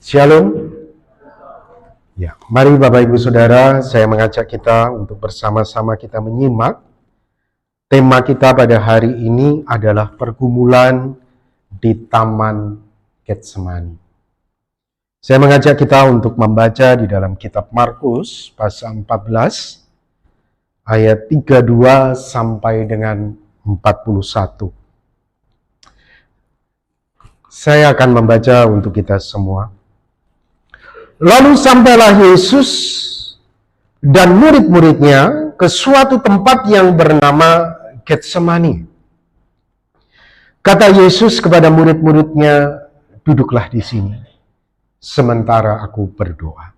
Shalom. Ya, mari Bapak Ibu Saudara, saya mengajak kita untuk bersama-sama kita menyimak. Tema kita pada hari ini adalah pergumulan di Taman Getsemani. Saya mengajak kita untuk membaca di dalam kitab Markus pasal 14 ayat 32 sampai dengan 41. Saya akan membaca untuk kita semua. Lalu sampailah Yesus dan murid-muridnya ke suatu tempat yang bernama Getsemani. Kata Yesus kepada murid-muridnya, "Duduklah di sini, sementara aku berdoa."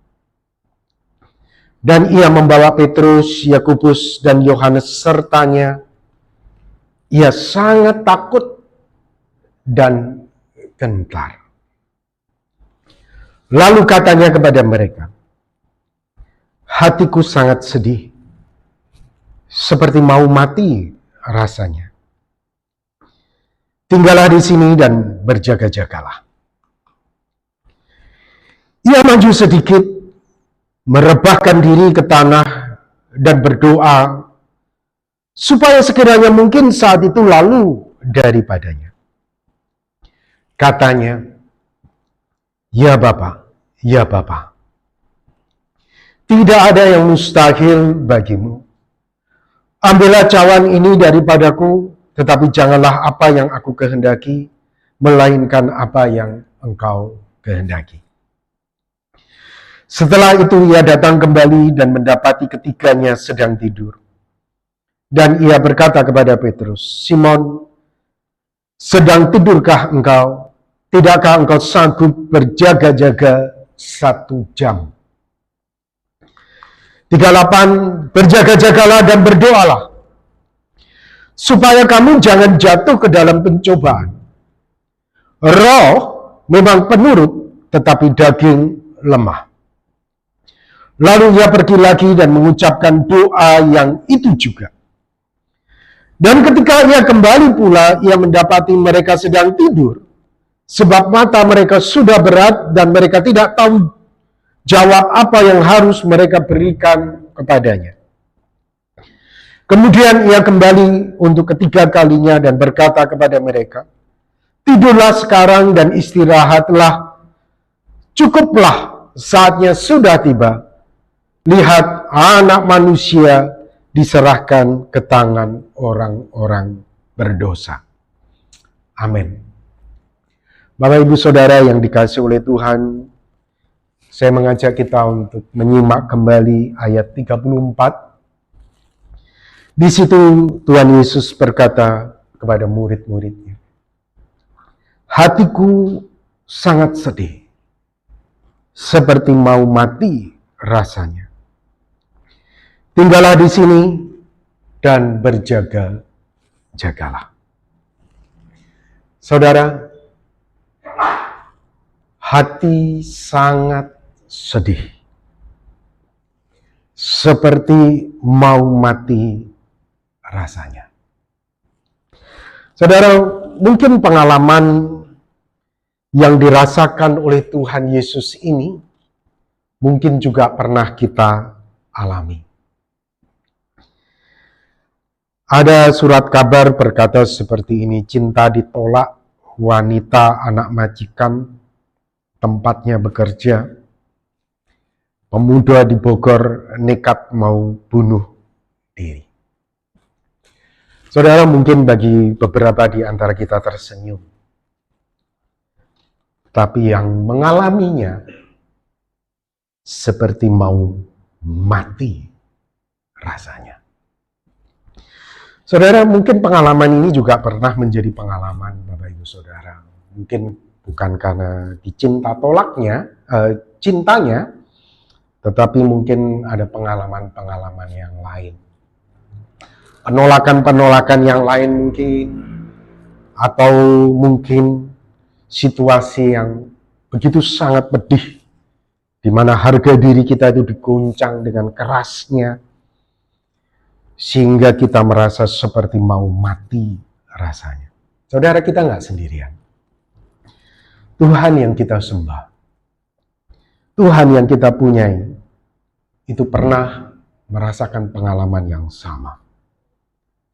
Dan ia membawa Petrus, Yakobus, dan Yohanes sertanya. Ia sangat takut dan gentar. Lalu katanya kepada mereka, "Hatiku sangat sedih, seperti mau mati rasanya. Tinggallah di sini dan berjaga-jagalah." Ia maju sedikit, merebahkan diri ke tanah dan berdoa, supaya sekiranya mungkin saat itu lalu daripadanya. Katanya, "Ya Bapa, ya Bapa, tidak ada yang mustahil bagimu. Ambillah cawan ini daripadaku, tetapi janganlah apa yang aku kehendaki, melainkan apa yang Engkau kehendaki." Setelah itu ia datang kembali dan mendapati ketiganya sedang tidur. Dan ia berkata kepada Petrus, "Simon, sedang tidurkah engkau? Tidakkah engkau sanggup berjaga-jaga 1 jam? 38, berjaga-jagalah dan berdoalah, supaya kamu jangan jatuh ke dalam pencobaan. Roh memang penurut, tetapi daging lemah." Lalu ia pergi lagi dan mengucapkan doa yang itu juga. Dan ketika ia kembali pula, ia mendapati mereka sedang tidur, sebab mata mereka sudah berat dan mereka tidak tahu jawab apa yang harus mereka berikan kepadanya. Kemudian ia kembali untuk ketiga kalinya dan berkata kepada mereka, "Tidurlah sekarang dan istirahatlah. Cukuplah, saatnya sudah tiba. Lihat, Anak Manusia diserahkan ke tangan orang-orang berdosa." Amin. Bapak Ibu Saudara yang dikasihi oleh Tuhan, saya mengajak kita untuk menyimak kembali ayat 34. Di situ Tuhan Yesus berkata kepada murid-muridnya, "Hatiku sangat sedih, seperti mau mati rasanya. Tinggallah di sini dan berjaga-jagalah." Saudara, hati sangat sedih, seperti mau mati rasanya. Saudara, mungkin pengalaman yang dirasakan oleh Tuhan Yesus ini mungkin juga pernah kita alami. Ada surat kabar berkata seperti ini, "Cinta ditolak, wanita anak majikan tempatnya bekerja. Pemuda di Bogor nekat mau bunuh diri." Saudara, mungkin bagi beberapa di antara kita tersenyum. Tapi yang mengalaminya seperti mau mati rasanya. Saudara, mungkin pengalaman ini juga pernah menjadi pengalaman Bapak Ibu Saudara. Mungkin bukan karena dicinta tolaknya, cintanya, tetapi mungkin ada pengalaman-pengalaman yang lain. Penolakan-penolakan yang lain mungkin, atau mungkin situasi yang begitu sangat pedih, di mana harga diri kita itu diguncang dengan kerasnya, sehingga kita merasa seperti mau mati rasanya. Saudara, kita nggak sendirian. Tuhan yang kita sembah Tuhan yang kita punyai itu pernah merasakan pengalaman yang sama.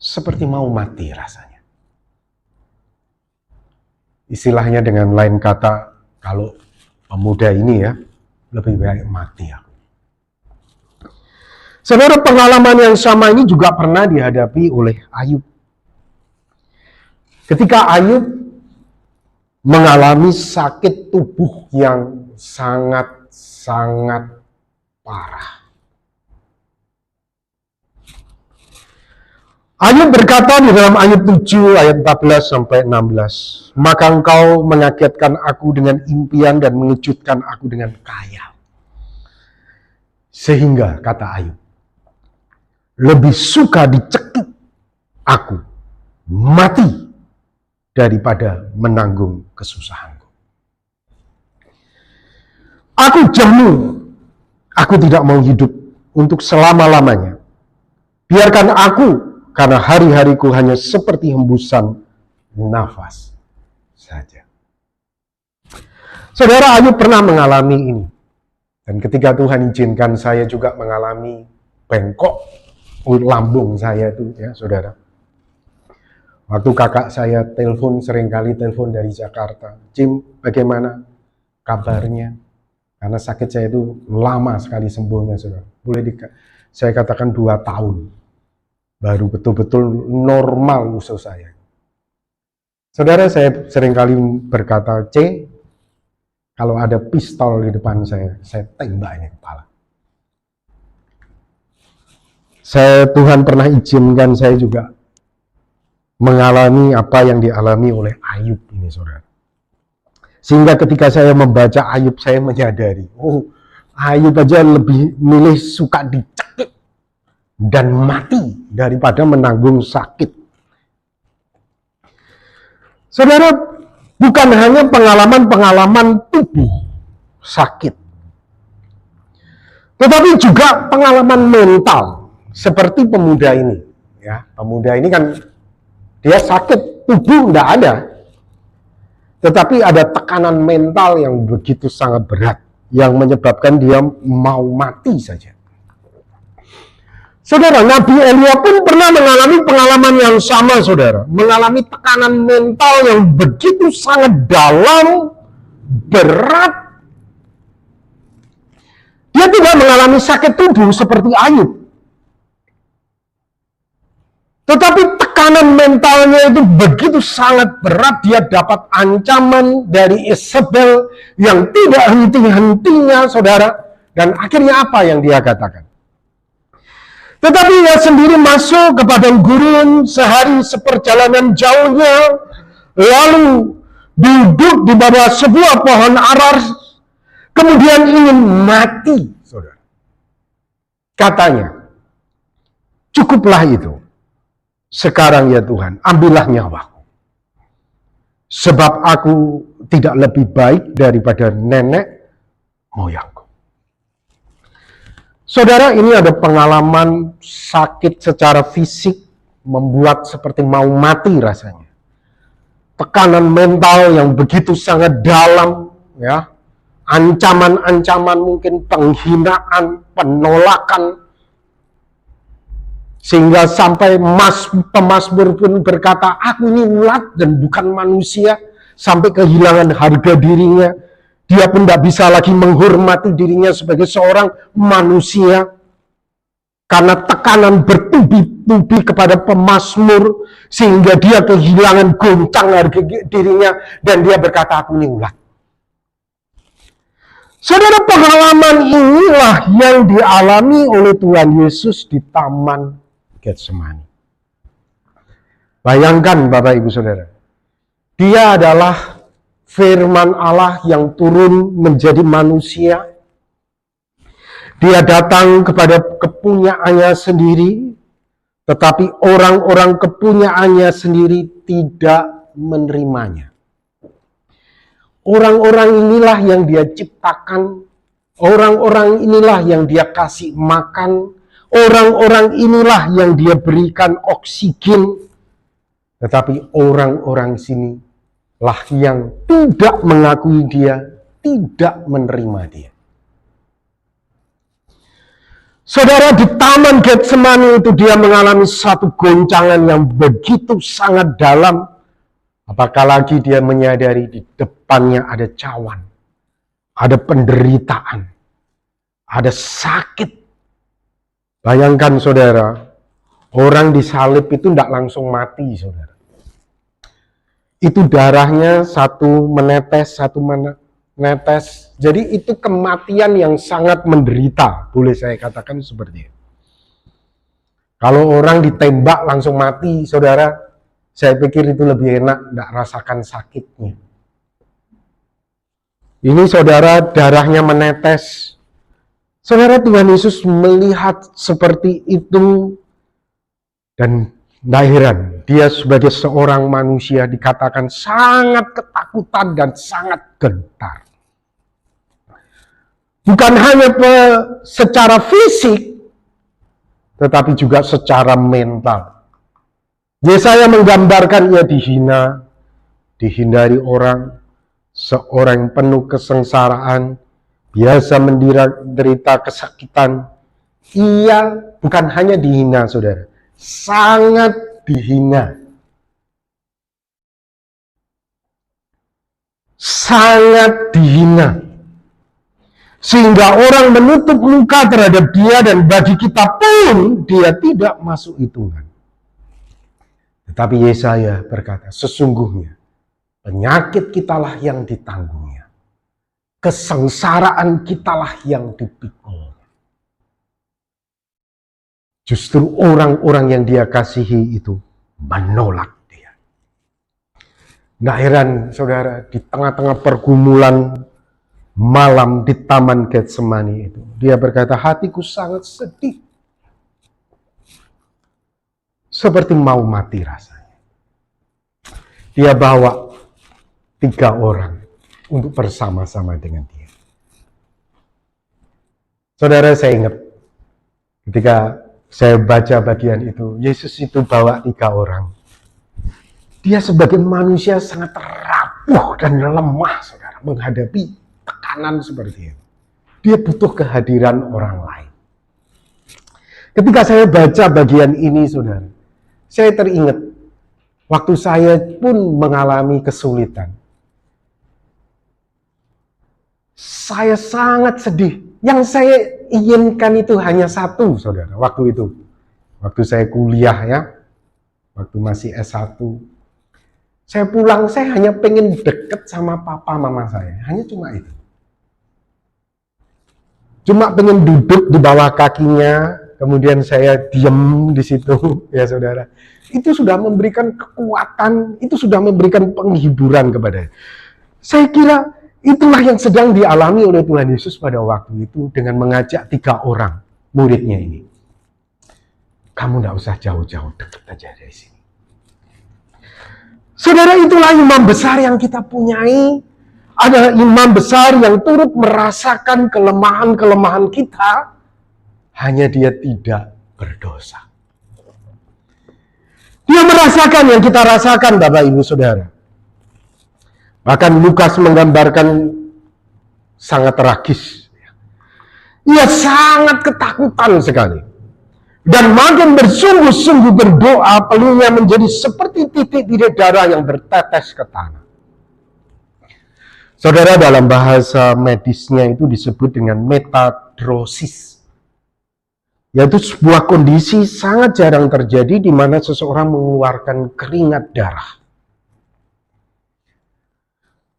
Seperti mau mati rasanya. Istilahnya dengan lain kata, kalau pemuda ini ya, lebih baik mati ya. Saudara, pengalaman yang sama ini juga pernah dihadapi oleh Ayub. Ketika Ayub mengalami sakit tubuh yang sangat parah. Ayub berkata di dalam Ayub 7 ayat 14 sampai 16, "Maka engkau mengagetkan aku dengan impian dan mengejutkan aku dengan khayal. Sehingga," kata Ayub, "lebih suka dicekik aku mati daripada menanggung kesusahanku. Aku jenuh, aku tidak mau hidup untuk selama-lamanya. Biarkan aku, karena hari-hariku hanya seperti hembusan nafas saja." Saudara, Ayub pernah mengalami ini. Dan ketika Tuhan izinkan saya juga mengalami bengkok lambung saya itu ya saudara. Waktu kakak saya seringkali telepon dari Jakarta, "Jim, bagaimana kabarnya?" Karena sakit saya itu lama sekali sembuhnya, saudara. Saya katakan 2 tahun. Baru betul-betul normal usus saya. Saudara, saya seringkali berkata, "C, kalau ada pistol di depan saya tembaknya kepala." Tuhan pernah izinkan saya juga mengalami apa yang dialami oleh Ayub ini, saudara. Sehingga ketika saya membaca Ayub, saya menyadari, Ayub aja lebih milih suka dicekik dan mati daripada menanggung sakit. Saudara, bukan hanya pengalaman-pengalaman tubuh sakit, tetapi juga pengalaman mental, seperti pemuda ini. Ya, pemuda ini kan dia sakit, tubuh tidak ada. Tetapi ada tekanan mental yang begitu sangat berat, yang menyebabkan dia mau mati saja. Saudara, Nabi Elia pun pernah mengalami pengalaman yang sama, saudara. Mengalami tekanan mental yang begitu sangat dalam, berat. Dia tidak mengalami sakit tubuh seperti Ayub. Tetapi tekanan mentalnya itu begitu sangat berat, dia dapat ancaman dari Isabel yang tidak henti-hentinya, saudara. Dan akhirnya apa yang dia katakan? Tetapi ia sendiri masuk ke padang gurun sehari seperjalanan jauhnya, lalu duduk di bawah sebuah pohon arar, kemudian ingin mati, saudara. Katanya, "Cukuplah itu. Sekarang ya Tuhan, ambillah nyawaku. Sebab aku tidak lebih baik daripada nenek moyangku." Saudara, ini ada pengalaman sakit secara fisik, membuat seperti mau mati rasanya. Tekanan mental yang begitu sangat dalam, ya. Ancaman-ancaman, mungkin penghinaan, penolakan. Sehingga sampai pemazmur pun berkata, "Aku ini ulat dan bukan manusia." Sampai kehilangan harga dirinya. Dia pun tidak bisa lagi menghormati dirinya sebagai seorang manusia. Karena tekanan bertubi-tubi kepada pemazmur. Sehingga dia kehilangan goncang harga dirinya. Dan dia berkata, "Aku ini ulat." Saudara, pengalaman inilah yang dialami oleh Tuhan Yesus di Taman Getsemani. Bayangkan Bapak Ibu Saudara, dia adalah firman Allah yang turun menjadi manusia. Dia datang kepada kepunyaannya sendiri, tetapi orang-orang kepunyaannya sendiri tidak menerimanya. Orang-orang inilah yang dia ciptakan, orang-orang inilah yang dia kasih makan, orang-orang inilah yang dia berikan oksigen, tetapi orang-orang sini lah yang tidak mengakui dia, tidak menerima dia. Saudara, di Taman Getsemani itu dia mengalami satu goncangan yang begitu sangat dalam. Apakah lagi dia menyadari di depannya ada cawan, ada penderitaan, ada sakit. Bayangkan saudara, orang disalib itu tidak langsung mati saudara. Itu darahnya satu menetes, satu menetes. Jadi itu kematian yang sangat menderita, boleh saya katakan seperti itu. Kalau orang ditembak langsung mati, saudara, saya pikir itu lebih enak, tidak rasakan sakitnya. Ini saudara, darahnya menetes. Saudara, Tuhan Yesus melihat seperti itu dan tidak heran, dia sebagai seorang manusia dikatakan sangat ketakutan dan sangat gentar. Bukan hanya secara fisik, tetapi juga secara mental. Yesaya menggambarkan ia dihina, dihindari orang, seorang yang penuh kesengsaraan, biasa menderita kesakitan. Ia bukan hanya dihina, saudara, sangat dihina. Sangat dihina. Sehingga orang menutup muka terhadap dia dan bagi kita pun dia tidak masuk hitungan. Tetapi Yesaya berkata, sesungguhnya penyakit kitalah yang ditanggungnya. Kesengsaraan kitalah yang dipikulnya. Justru orang-orang yang dia kasihi itu menolak dia. Nggak heran saudara, di tengah-tengah pergumulan malam di Taman Getsemani itu, dia berkata, hatiku sangat sedih. Seperti mau mati rasanya. Dia bawa 3 orang untuk bersama-sama dengan dia. Saudara, saya ingat ketika saya baca bagian itu, Yesus itu bawa 3 orang. Dia sebagai manusia sangat rapuh dan lemah, saudara, menghadapi tekanan seperti itu. Dia butuh kehadiran orang lain. Ketika saya baca bagian ini, saudara, saya teringat waktu saya pun mengalami kesulitan. Saya sangat sedih. Yang saya inginkan itu hanya satu, saudara, waktu itu. Waktu saya kuliah ya, waktu masih S1. Saya pulang, saya hanya pengen deket sama papa mama saya. Hanya cuma itu. Cuma pengen duduk di bawah kakinya, kemudian saya diam di situ, ya saudara. Itu sudah memberikan kekuatan, itu sudah memberikan penghiburan kepada saya. Saya kira itulah yang sedang dialami oleh Tuhan Yesus pada waktu itu dengan mengajak 3 orang muridnya ini. Kamu tidak usah jauh-jauh, dekat aja dari sini. Saudara, itulah imam besar yang kita punyai. Ada imam besar yang turut merasakan kelemahan-kelemahan kita. Hanya dia tidak berdosa. Dia merasakan yang kita rasakan, Bapak Ibu Saudara. Bahkan Lukas menggambarkan sangat tragis. Ia sangat ketakutan sekali. Dan makin bersungguh-sungguh berdoa, peluhnya menjadi seperti titik-titik darah yang bertetes ke tanah. Saudara, dalam bahasa medisnya itu disebut dengan metadrosis. Yaitu sebuah kondisi sangat jarang terjadi di mana seseorang mengeluarkan keringat darah.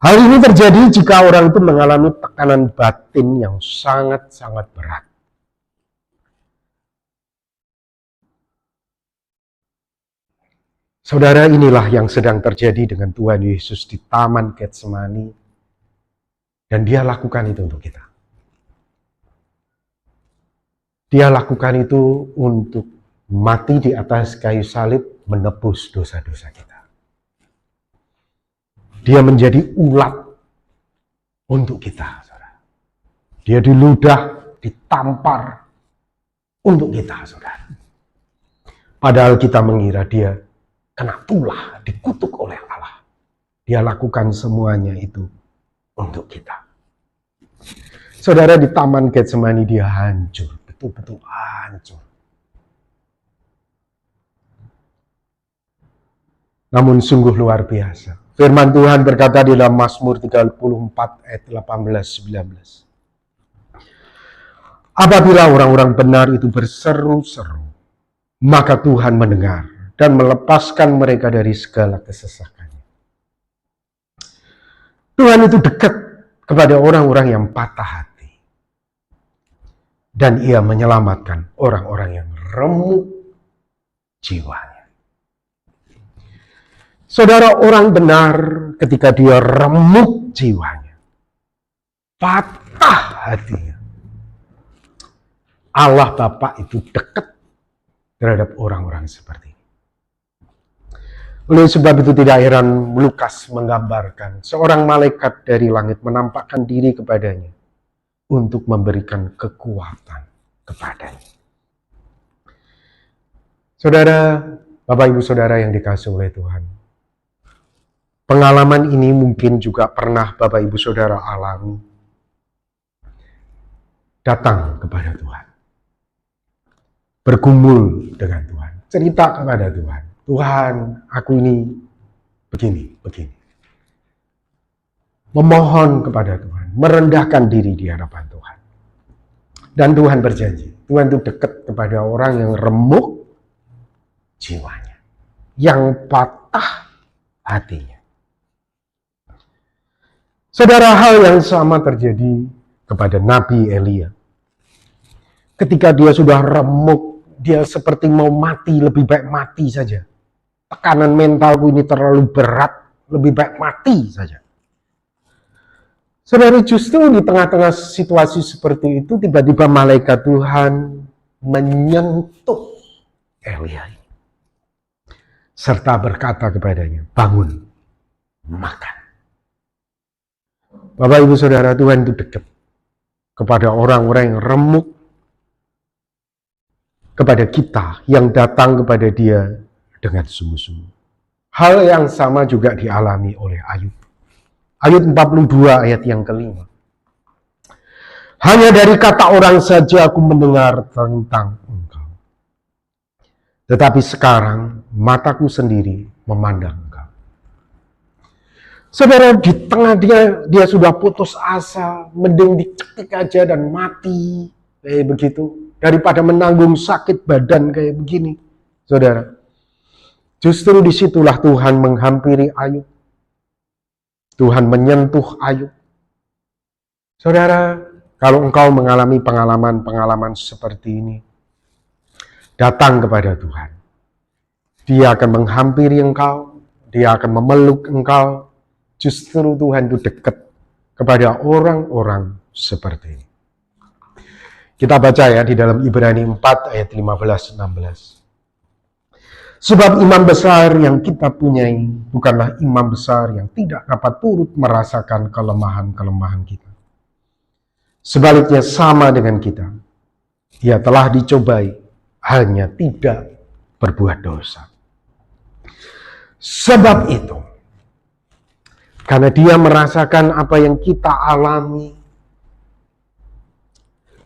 Hal ini terjadi jika orang itu mengalami tekanan batin yang sangat-sangat berat. Saudara, inilah yang sedang terjadi dengan Tuhan Yesus di Taman Getsemani. Dan dia lakukan itu untuk kita. Dia lakukan itu untuk mati di atas kayu salib menebus dosa-dosa kita. Dia menjadi ulat untuk kita, saudara. Dia diludah, ditampar untuk kita, saudara. Padahal kita mengira dia kena tulah, dikutuk oleh Allah. Dia lakukan semuanya itu untuk kita. Saudara, di Taman Getsemani dia hancur, betul-betul hancur. Namun sungguh luar biasa. Firman Tuhan berkata di dalam Mazmur 34 ayat 18-19. Apabila orang-orang benar itu berseru-seru, maka Tuhan mendengar dan melepaskan mereka dari segala kesesakannya. Tuhan itu dekat kepada orang-orang yang patah hati. Dan ia menyelamatkan orang-orang yang remuk jiwanya. Saudara, orang benar ketika dia remuk jiwanya, patah hatinya, Allah Bapa itu dekat terhadap orang-orang seperti ini. Oleh sebab itu tidak heran Lukas menggambarkan seorang malaikat dari langit menampakkan diri kepadanya untuk memberikan kekuatan kepadanya. Saudara, Bapak Ibu Saudara yang dikasihi oleh Tuhan, pengalaman ini mungkin juga pernah Bapak Ibu Saudara alami. Datang kepada Tuhan, bergumul dengan Tuhan, cerita kepada Tuhan, Tuhan, aku ini begini. Memohon kepada Tuhan, merendahkan diri di hadapan Tuhan. Dan Tuhan berjanji, Tuhan itu dekat kepada orang yang remuk jiwanya, yang patah hatinya. Saudara, hal yang sama terjadi kepada Nabi Elia. Ketika dia sudah remuk, dia seperti mau mati, lebih baik mati saja. Tekanan mentalku ini terlalu berat, lebih baik mati saja. Saudara, justru di tengah-tengah situasi seperti itu, tiba-tiba malaikat Tuhan menyentuh Elia serta berkata kepadanya, bangun, makan. Bapak Ibu Saudara, Tuhan itu dekat kepada orang-orang yang remuk, kepada kita yang datang kepada Dia dengan sungguh-sungguh. Hal yang sama juga dialami oleh Ayub. Ayub 42 ayat yang kelima. Hanya dari kata orang saja aku mendengar tentang Engkau. Tetapi sekarang mataku sendiri memandang Engkau. Saudara, di tengah dia sudah putus asa, mending dicekik aja dan mati kayak begitu, daripada menanggung sakit badan kayak begini. Saudara, justru disitulah Tuhan menghampiri Ayub. Tuhan menyentuh Ayub. Saudara, kalau engkau mengalami pengalaman-pengalaman seperti ini, datang kepada Tuhan. Dia akan menghampiri engkau, Dia akan memeluk engkau. Justru Tuhan itu dekat kepada orang-orang seperti ini. Kita baca ya di dalam Ibrani 4 ayat 15-16. Sebab imam besar yang kita punyai bukanlah imam besar yang tidak dapat turut merasakan kelemahan-kelemahan kita. Sebaliknya sama dengan kita. Dia telah dicobai, hanya tidak berbuat dosa. Sebab itu, karena dia merasakan apa yang kita alami,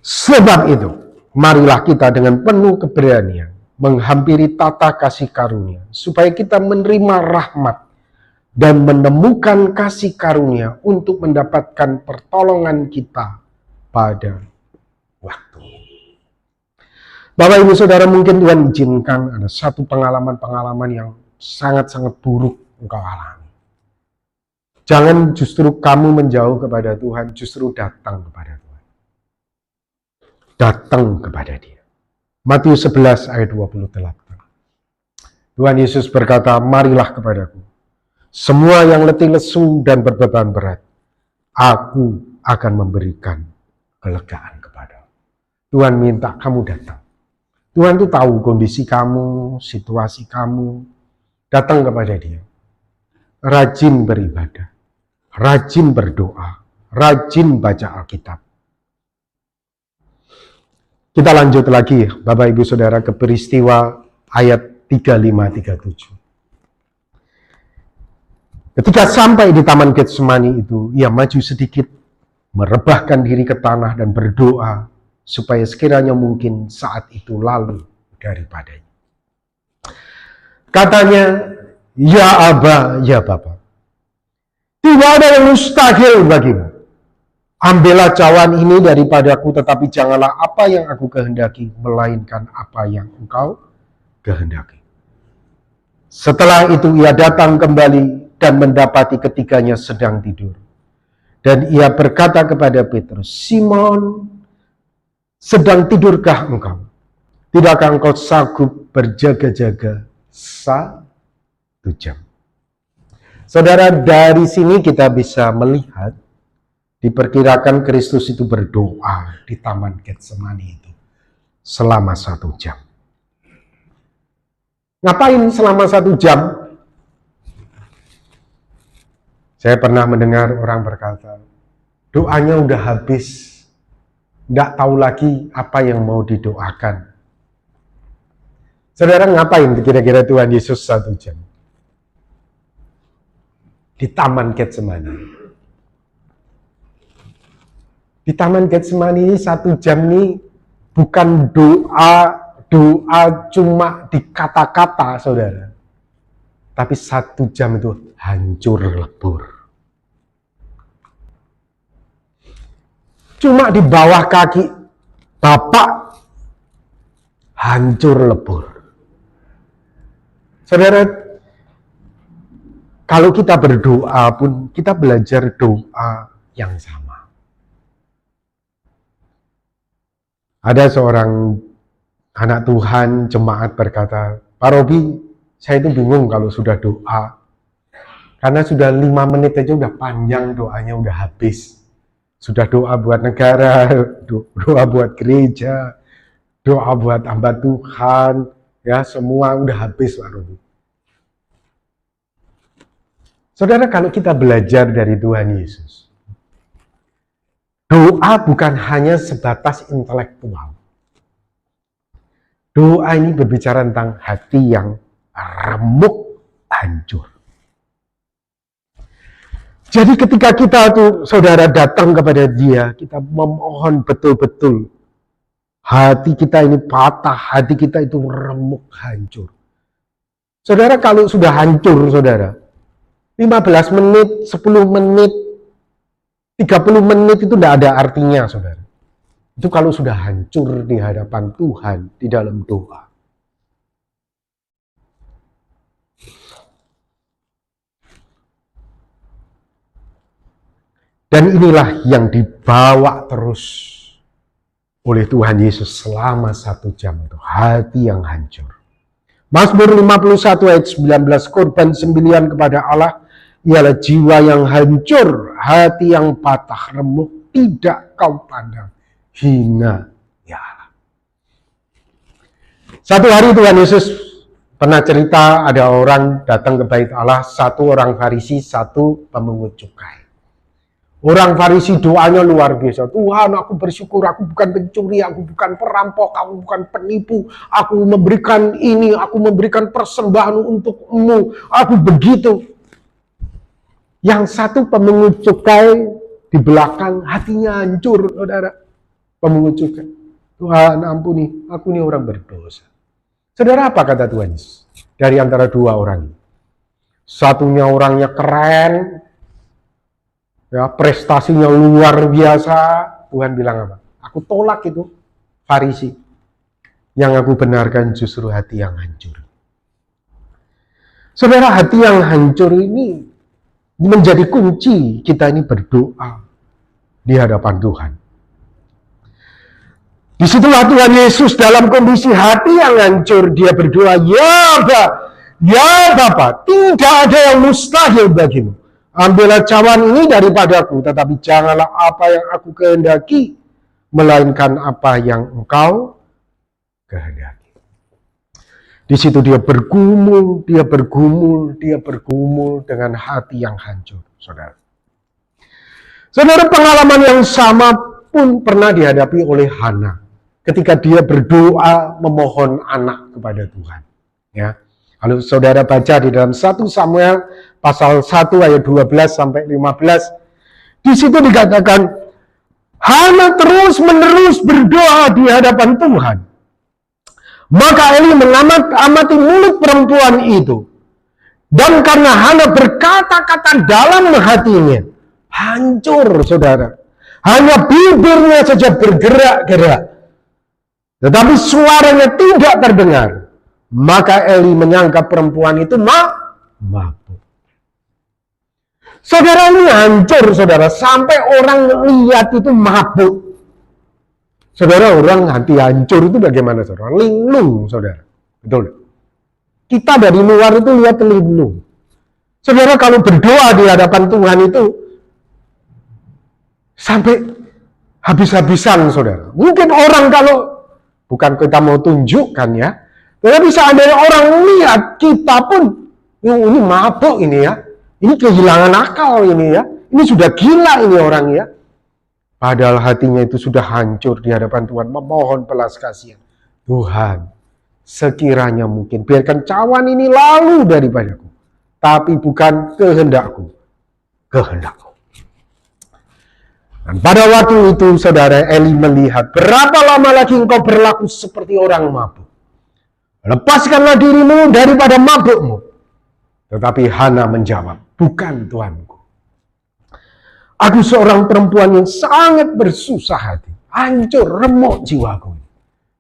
sebab itu, marilah kita dengan penuh keberanian menghampiri tata kasih karunia, supaya kita menerima rahmat dan menemukan kasih karunia untuk mendapatkan pertolongan kita pada waktu. Bapak Ibu Saudara, mungkin Tuhan izinkan ada satu pengalaman-pengalaman yang sangat-sangat buruk engkau alami. Jangan justru kamu menjauh kepada Tuhan, justru datang kepada Tuhan. Datang kepada Dia. Matius 11 ayat 28. Tuhan Yesus berkata, marilah kepadaku, semua yang letih lesu dan berbeban berat, aku akan memberikan kelegaan kepadamu. Tuhan minta kamu datang. Tuhan itu tahu kondisi kamu, situasi kamu. Datang kepada Dia. Rajin beribadah, rajin berdoa, rajin baca Alkitab. Kita lanjut lagi, Bapak Ibu Saudara, ke peristiwa ayat 35-37. Ketika sampai di Taman Getsemani itu, ia maju sedikit, merebahkan diri ke tanah dan berdoa supaya sekiranya mungkin saat itu lalu daripadanya. Katanya, ya Aba, ya Bapa, tidak ada yang mustahil bagimu. Ambillah cawan ini daripadaku, tetapi janganlah apa yang aku kehendaki, melainkan apa yang engkau kehendaki. Setelah itu ia datang kembali dan mendapati ketiganya sedang tidur. Dan ia berkata kepada Petrus, Simon, sedang tidurkah engkau? Tidakkah engkau sanggup berjaga-jaga 1 jam? Saudara, dari sini kita bisa melihat, diperkirakan Kristus itu berdoa di Taman Getsemani itu selama 1 jam. Ngapain selama 1 jam? Saya pernah mendengar orang berkata, doanya udah habis, nggak tahu lagi apa yang mau didoakan. Saudara, ngapain kira-kira Tuhan Yesus 1 jam? Di Taman Getsemani. Di Taman Getsemani ini 1 jam ini bukan doa cuma di kata-kata, saudara. Tapi 1 jam itu hancur lebur. Cuma di bawah kaki Bapak hancur lebur. Saudara, kalau kita berdoa pun kita belajar doa yang sama. Ada seorang anak Tuhan, jemaat berkata, Pak Robi, saya itu bingung kalau sudah doa. Karena sudah 5 menit aja udah panjang doanya, udah habis. Sudah doa buat negara, doa buat gereja, doa buat hamba Tuhan, ya semua udah habis Pak Robi. Saudara, kalau kita belajar dari Tuhan Yesus, doa bukan hanya sebatas intelektual. Doa ini berbicara tentang hati yang remuk, hancur. Jadi ketika kita tuh, saudara, datang kepada Dia, kita memohon betul-betul. Hati kita ini patah, hati kita itu remuk, hancur. Saudara, kalau sudah hancur, saudara, 15 menit, 10 menit, 30 menit itu tidak ada artinya, saudara. Itu kalau sudah hancur di hadapan Tuhan, di dalam doa. Dan inilah yang dibawa terus oleh Tuhan Yesus selama 1 jam itu. Hati yang hancur. Mazmur 51 ayat 19, korban sembelihan kepada Allah ialah jiwa yang hancur, hati yang patah remuk, tidak kau pandang hina ya. Satu hari Tuhan Yesus pernah cerita, ada orang datang ke bait Allah, 1 orang Farisi, 1 pemungut cukai. Orang Farisi doanya luar biasa. Tuhan, aku bersyukur, aku bukan pencuri, aku bukan perampok, aku bukan penipu, aku memberikan ini, aku memberikan persembahan untukmu, aku begitu. Yang 1 pemungut cukai di belakang hatinya hancur, saudara. Pemungut cukai. Tuhan ampuni, aku ini orang berdosa. Saudara, apa kata Tuhan Yesus? Dari antara 2 orang ini. Satunya orangnya keren, ya, prestasinya luar biasa. Tuhan bilang apa? Aku tolak itu Farisi. Yang aku benarkan justru hati yang hancur. Saudara, hati yang hancur ini menjadi kunci kita ini berdoa di hadapan Tuhan. Disitulah Tuhan Yesus dalam kondisi hati yang hancur, dia berdoa, ya Bapa, tidak ada yang mustahil bagimu. Ambillah cawan ini daripadaku, tetapi janganlah apa yang aku kehendaki, melainkan apa yang engkau kehendaki. Di situ dia bergumul dengan hati yang hancur, saudara. Saudara, pengalaman yang sama pun pernah dihadapi oleh Hana ketika dia berdoa memohon anak kepada Tuhan. Ya, kalau saudara baca di dalam 1 Samuel pasal 1 ayat 12 sampai 15, di situ dikatakan Hana terus-menerus berdoa di hadapan Tuhan. Maka Eli mengamati mulut perempuan itu. Dan karena Hana berkata-kata dalam hatinya, hancur saudara. Hanya bibirnya saja bergerak-gerak. Tetapi suaranya tidak terdengar. Maka Eli menyangka perempuan itu mabuk. Saudara, ini hancur saudara. Sampai orang lihat itu mabuk. Saudara, orang hati hancur itu bagaimana saudara? Linglung saudara. Betul. Kita dari luar itu lihat linglung. Saudara, kalau berdoa di hadapan Tuhan itu sampai habis-habisan saudara. Mungkin orang kalau, bukan kita mau tunjukkan ya, tetapi seandainya orang lihat kita pun, ini mabuk ini ya, ini kehilangan akal ini ya, ini sudah gila ini orang ya. Padahal hatinya itu sudah hancur di hadapan Tuhan, memohon belas kasihan. Tuhan, sekiranya mungkin biarkan cawan ini lalu daripadaku, tapi bukan kehendakku, kehendakku. Dan pada waktu itu saudara, Eli melihat, berapa lama lagi engkau berlaku seperti orang mabuk? Lepaskanlah dirimu daripada mabukmu. Tetapi Hana menjawab, bukan Tuanku. Aku seorang perempuan yang sangat bersusah hati, hancur, remuk jiwaku.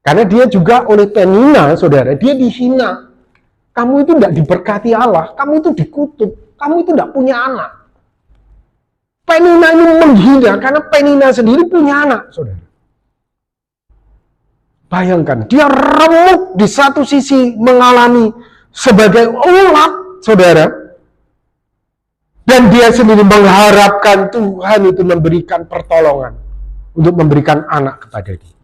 Karena dia juga oleh Penina, saudara, dia dihina. Kamu itu tidak diberkati Allah, kamu itu dikutuk, kamu itu tidak punya anak. Penina ini menghina karena Penina sendiri punya anak, saudara. Bayangkan, dia remuk di satu sisi mengalami sebagai ulat, saudara. Dan dia sendiri mengharapkan Tuhan itu memberikan pertolongan untuk memberikan anak kepada dia.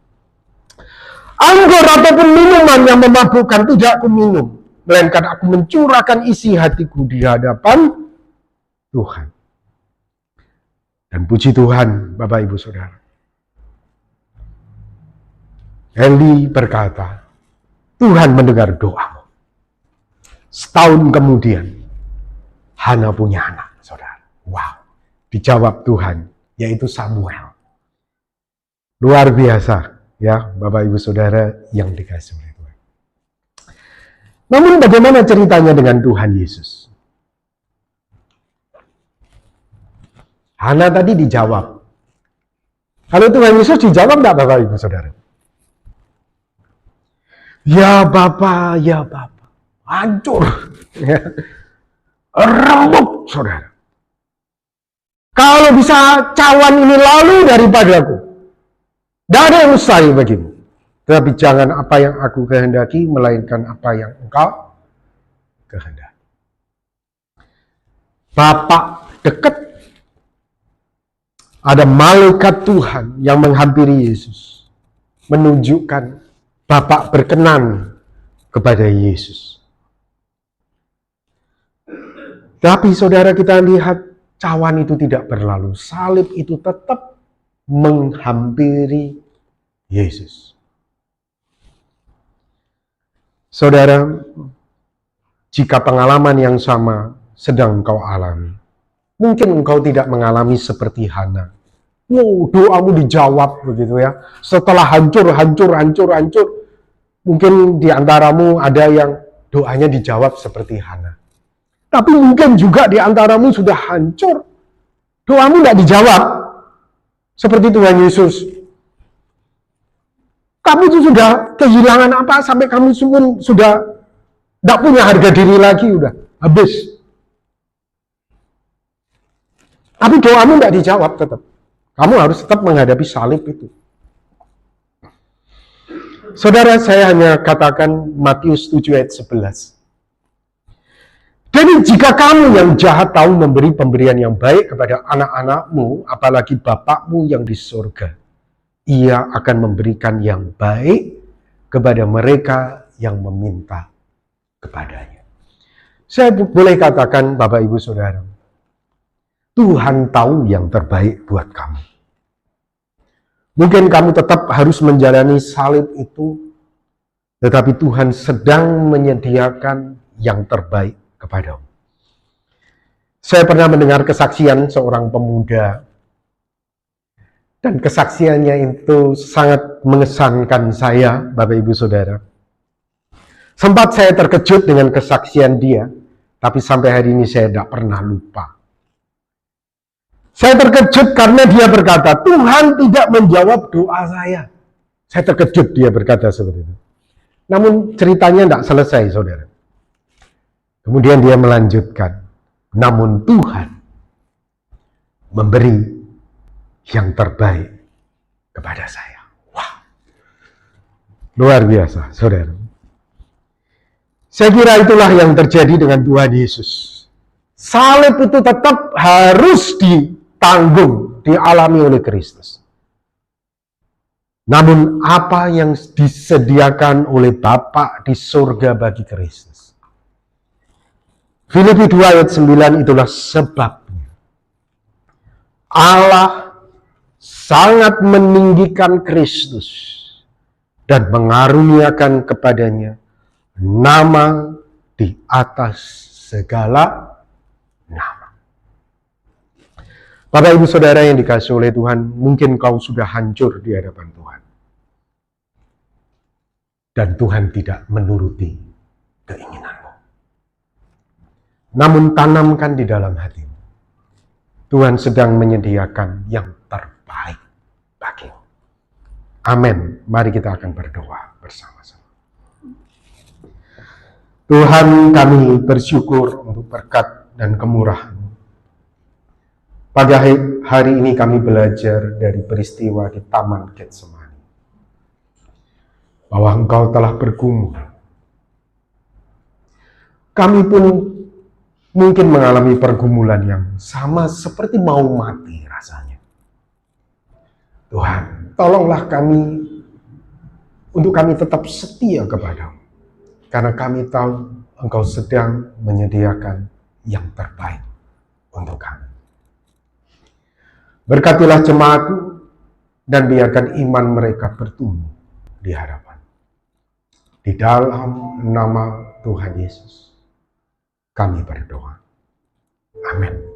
Anggur ataupun minuman yang memabukkan tidak aku minum, melainkan aku mencurahkan isi hatiku di hadapan Tuhan. Dan puji Tuhan, Bapak Ibu Saudara. Eli berkata, Tuhan mendengar doamu. Setahun kemudian, Hana punya anak, saudara. Wow, dijawab Tuhan, yaitu Samuel. Luar biasa, ya Bapak Ibu Saudara yang dikasihi oleh Tuhan. Namun bagaimana ceritanya dengan Tuhan Yesus? Hana tadi dijawab. Kalau Tuhan Yesus dijawab enggak Bapak Ibu Saudara? Ya Bapak, ya Bapak. Hancur. Remuk, saudara. Kalau bisa cawan ini lalu daripadaku, tidak ada yang mustahil bagimu. Tetapi jangan apa yang aku kehendaki, melainkan apa yang engkau kehendaki. Bapak dekat. Ada malaikat Tuhan yang menghampiri Yesus, menunjukkan Bapak berkenan kepada Yesus. Tapi saudara, kita lihat cawan itu tidak berlalu. Salib itu tetap menghampiri Yesus. Saudara, jika pengalaman yang sama sedang engkau alami, mungkin engkau tidak mengalami seperti Hana. Wow, doamu dijawab begitu ya. Setelah hancur, mungkin di antaramu ada yang doanya dijawab seperti Hana. Tapi mungkin juga di antaramu sudah hancur, doamu tidak dijawab seperti Tuhan Yesus. Kamu itu sudah kehilangan apa sampai kamu sudah tidak punya harga diri lagi, udah habis. Tapi doamu tidak dijawab tetap. Kamu harus tetap menghadapi salib itu. Saudara, saya hanya katakan Matius 7 ayat 11. Jadi jika kamu yang jahat tahu memberi pemberian yang baik kepada anak-anakmu, apalagi Bapakmu yang di surga, Ia akan memberikan yang baik kepada mereka yang meminta kepadanya. Saya boleh katakan Bapak Ibu Saudara, Tuhan tahu yang terbaik buat kamu. Mungkin kamu tetap harus menjalani salib itu, tetapi Tuhan sedang menyediakan yang terbaik kepadamu. Saya pernah mendengar kesaksian seorang pemuda. Dan kesaksiannya itu sangat mengesankan saya, Bapak Ibu Saudara. Sempat saya terkejut dengan kesaksian dia, tapi sampai hari ini saya tidak pernah lupa. Saya terkejut karena dia berkata, Tuhan tidak menjawab doa saya. Saya terkejut dia berkata seperti itu. Namun ceritanya tidak selesai, saudara. Kemudian dia melanjutkan, namun Tuhan memberi yang terbaik kepada saya. Wah, luar biasa, saudara. Saya kira itulah yang terjadi dengan Tuhan Yesus. Salib itu tetap harus ditanggung, dialami oleh Kristus. Namun apa yang disediakan oleh Bapa di surga bagi Kristus? Filipi 2 ayat 9 itulah sebabnya Allah sangat meninggikan Kristus dan mengaruniakan kepadanya nama di atas segala nama. Bapak Ibu Saudara yang dikasihi oleh Tuhan, mungkin kau sudah hancur di hadapan Tuhan. Dan Tuhan tidak menuruti keinginanmu. Namun tanamkan di dalam hatimu. Tuhan sedang menyediakan yang terbaik bagimu. Amin. Mari kita akan berdoa bersama-sama. Tuhan, kami bersyukur untuk berkat dan kemurahan-Mu. Pada hari ini kami belajar dari peristiwa di Taman Getsemani, bahwa Engkau telah bergumul. Kami pun mungkin mengalami pergumulan yang sama seperti mau mati rasanya. Tuhan, tolonglah kami untuk kami tetap setia kepada-Mu. Karena kami tahu Engkau sedang menyediakan yang terbaik untuk kami. Berkatilah jemaat-Mu dan biarkan iman mereka bertumbuh di hadapan. Di dalam nama Tuhan Yesus, kami berdoa. Amin.